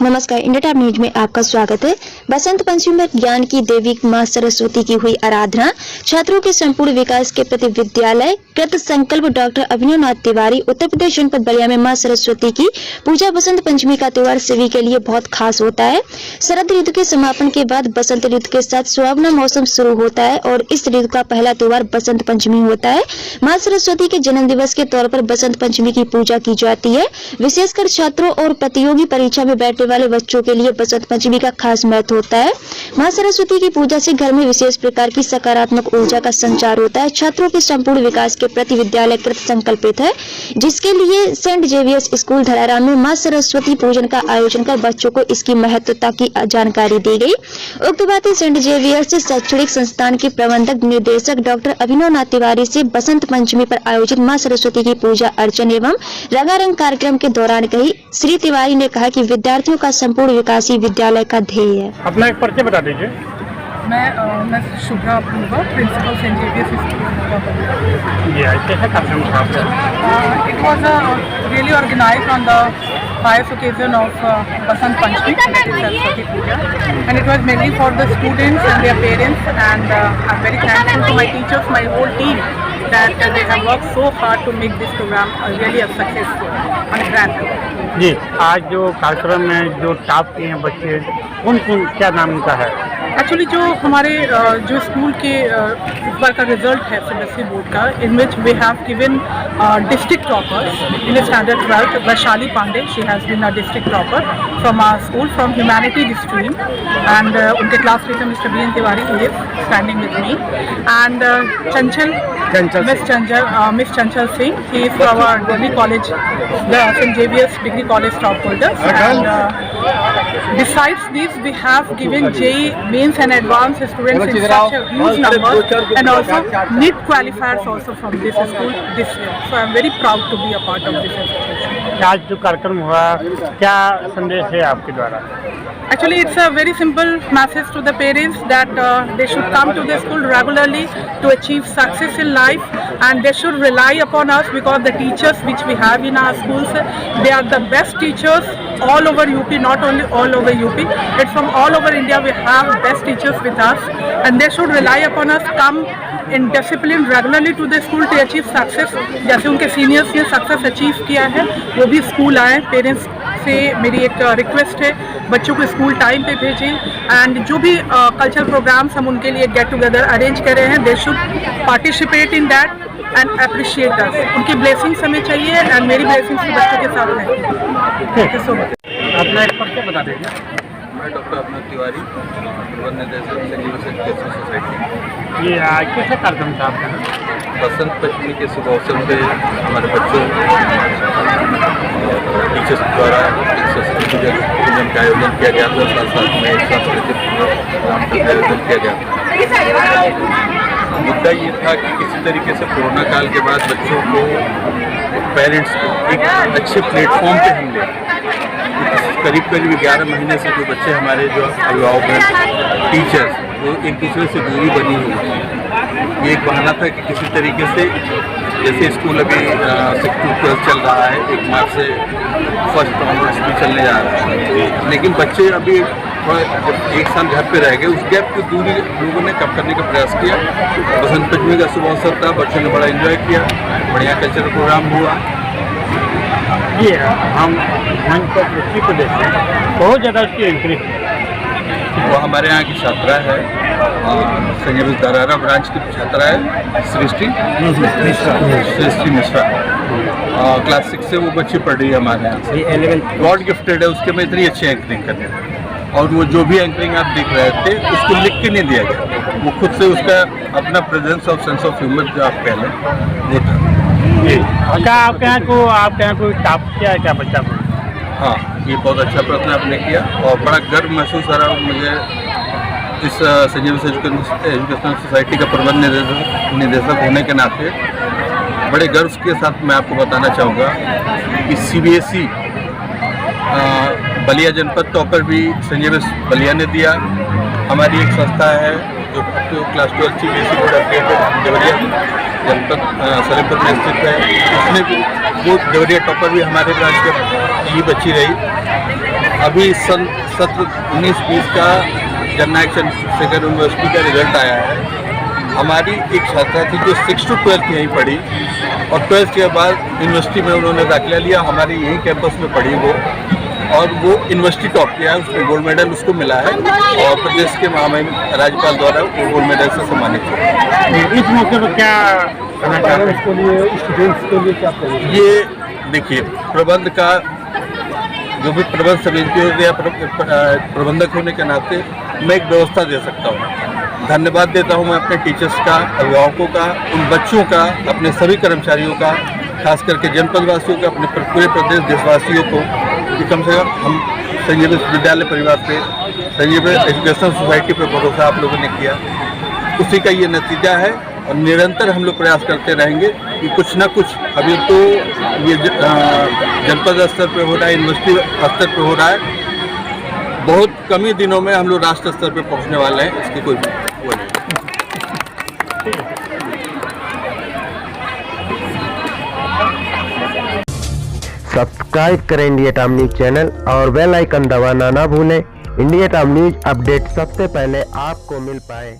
नमस्कार, India time news में आपका स्वागत है। बसंत पंचमी में ज्ञान की देवी मां सरस्वती की हुई आराधना। छात्रों के संपूर्ण विकास के प्रति विद्यालय कृत संकल्प डॉक्टर अभिनव नाथ तिवारी उत्तर प्रदेश जनपद बलिया में मां सरस्वती की पूजा। बसंत पंचमी का त्योहार सभी के लिए बहुत खास होता है। शरद ऋतु के समापन के बाद बसंत ऋतु के साथ सुहावना मौसम शुरू होता है और इस ऋतु का पहला त्योहार बसंत पंचमी होता है। मां सरस्वती के जन्म दिवस के तौर पर बसंत पंचमी की पूजा की जाती है। विशेषकर छात्रों और प्रतियोगी परीक्षा में बैठने वाले बच्चों के लिए बसंत पंचमी का खास महत्व होता है। मां सरस्वती की पूजा से घर में विशेष प्रकार की सकारात्मक ऊर्जा का संचार होता है। छात्रों के संपूर्ण विकास के प्रति विद्यालय कृत संकल्पित है, जिसके लिए सेंट जेवियर्स स्कूल धरारा में मां सरस्वती पूजन का आयोजन कर बच्चों को इसकी महत्वता की जानकारी दी गई। उक्त बातें सेंट जेवियर्स शैक्षणिक संस्थान के प्रबंधक निदेशक डॉक्टर अभिनव नाथ तिवारी से बसंत पंचमी पर आयोजित मां सरस्वती की पूजा अर्चन एवं रंगारंग कार्यक्रम के दौरान कही। श्री तिवारी ने कहा कि विद्यार्थियों का संपूर्ण विकास ही विद्यालय का ध्येय है। अपना एक परिचय बता दीजिए। मैं Shubhra Apoorva, principal Saint Xavier's school. कैसा कार्यक्रम था? It was really organized on the pious occasion of Basant Panchami, that is Saraswati Puja, and it was mainly for the students and their parents, and I'm very thankful to my teachers, my whole team, that they have worked so hard to make this program really a successful and grand. जी, आज जो कार्यक्रम में जो top किए हैं बच्चे, कौन क्या नाम उनका है? एक्चुअली जो हमारे जो स्कूल के इस बार का रिजल्ट है सीबीएसई बोर्ड का, in which we have given district toppers in standard 12th Vaishali Pandey, she has been a district topper from our school from humanity stream, and उनके class teacher mister B N Tiwari, he is standing with me, and miss Chanchal Singh, he is from our degree college, the saint Xavier's degree college top holders, and besides this we have given JEE mains and advanced students in such a huge number, and also NEET qualifiers also from this school this year. So I am very proud to be a part of this institution. आज जो कार्यक्रम हुआ, क्या संदेश है आपके द्वारा? Actually, it's a very simple message to the parents that they should come to the school regularly to achieve success in life, and they should rely upon us because the teachers which we have in our schools, they are the best teachers all over UP, not only all over UP, it's from all over India. We have best teachers with us, and they should rely upon us, come in discipline regularly to the school to achieve success. जैसे उनके seniors ने success achieve किया है, वो भी school आए। Parents से मेरी एक रिक्वेस्ट है, बच्चों को स्कूल टाइम पे भेजें, एंड जो भी कल्चरल प्रोग्राम्स हम उनके लिए गेट टुगेदर अरेंज कर रहे हैं, they should participate in that and appreciate us. उनकी ब्लेसिंग्स हमें चाहिए, एंड मेरी ब्लेसिंग्स भी बच्चों के साथ रहें। Thank you so much. अपना एक परिचय बता दीजिए। मैं डॉक्टर अभिनव तिवारी, प्रबंध निदेशक सेंट जेवियर्स एजुकेशन सोसाइटी। ये कैसा कार्यक्रम था आपका? बसंत पंचमी के शुभ अवसर पे हमारे बच्चों टीचर्स द्वारा सरस्वती पूजन का आयोजन किया गया था, साथ साथ में एक सांस्कृतिक प्रोग्राम का आयोजन किया गया था। मुद्दा ये था कि किसी तरीके से कोरोना काल के बाद बच्चों को, पेरेंट्स को एक अच्छे प्लेटफॉर्म पे हम ले। करीब 11 महीने से जो बच्चे हमारे जो अभिभावक हैं, टीचर्स, वो एक दूसरे से दूरी बनी हुई थी। ये एक बहाना था कि किसी तरीके से, जैसे स्कूल अभी 6th to 12th चल रहा है, 1 मार्च से 1st ऑनवर्ड्स भी चलने जा रहा है, लेकिन बच्चे अभी जब 1 साल घर पे रह गए, उस गैप की दूरी लोगों ने कम करने का प्रयास किया। बसंत पंचमी का शुभ अवसर था, बच्चों ने बड़ा एंजॉय किया, बढ़िया कल्चरल प्रोग्राम हुआ। ये हम मंच पर दृष्टि को देखते हैं, बहुत ज़्यादा उसकी एंट्री। वो हमारे यहाँ की छात्रा है, सेंट जेवियर्स धरारा ब्रांच की छात्रा है, सृष्टि मिश्रा। क्लास 6 से वो बच्ची पढ़ रही है हमारे यहाँ। गॉड गिफ्टेड है, उसके में इतनी अच्छी एंकरिंग करने, और वो जो भी एंकरिंग आप देख रहे थे उसको लिख के नहीं दिया गया, वो खुद से उसका अपना प्रेजेंस और सेंस ऑफ ह्यूमर जो आप कह लें वो था। क्या आपके यहाँ कोई टॉप किया है क्या बच्चा को? हाँ, ये बहुत अच्छा प्रश्न आपने किया, और बड़ा गर्व महसूस हो रहा है मुझे इस सेंट जेवियर्स एजुकेशनल सोसाइटी का प्रबंध निदेशक होने के नाते। बड़े गर्व के साथ मैं आपको बताना चाहूँगा कि सीबीएसई बलिया जनपद टॉपर भी सेंट जेवियर्स बलिया ने दिया। हमारी एक संस्था है जो class 12 CBSE board updated Deoria, जनपद सलेमपुर में स्थित है, उसमें भी वो देवरिया टॉपर भी हमारे ब्रांच की बच्ची रही। अभी सत्र 19-20 का जननायक चंद्रशेखर यूनिवर्सिटी का रिजल्ट आया है। हमारी एक छात्रा थी जो 6 to 12 यहीं पढ़ी और 12th के बाद यूनिवर्सिटी में उन्होंने दाखिला लिया, हमारे यहीं कैंपस में पढ़ी वो, और वो यूनिवर्सिटी टॉप किया है, उसमें गोल्ड मेडल उसको मिला है और प्रदेश के महामहिम राज्यपाल द्वारा वो गोल्ड मेडल से सम्मानित हुआ। इस मौके पर क्या कहना चाहते हैं? स्टूडेंट्स के लिए क्या करेंगे? ये देखिए, प्रबंध का जो भी प्रबंध समिति हो या प्रबंधक होने के नाते मैं एक व्यवस्था दे सकता हूँ। धन्यवाद देता हूँ मैं अपने टीचर्स का, अभिभावकों का, उन बच्चों का, अपने सभी कर्मचारियों का, खास करके जनपद वासियों का, अपने पूरे प्रदेश देशवासियों को कि कम से कम हम संजीव विश्वविद्यालय परिवार पे, संजीव एजुकेशन सोसाइटी पे भरोसा आप लोगों ने किया, उसी का ये नतीजा है। और निरंतर हम लोग प्रयास करते रहेंगे कि कुछ ना कुछ, अभी तो ये जनपद स्तर पे हो रहा है, यूनिवर्सिटी स्तर पे हो रहा है, बहुत कम ही दिनों में हम लोग राष्ट्र स्तर पे पहुंचने वाले हैं, इसकी कोई वो नहीं। सब्सक्राइब करें इंडिया टाइम न्यूज चैनल और बेल आइकन दबाना ना भूलें। इंडिया टाइम न्यूज अपडेट सबसे पहले आपको मिल पाए।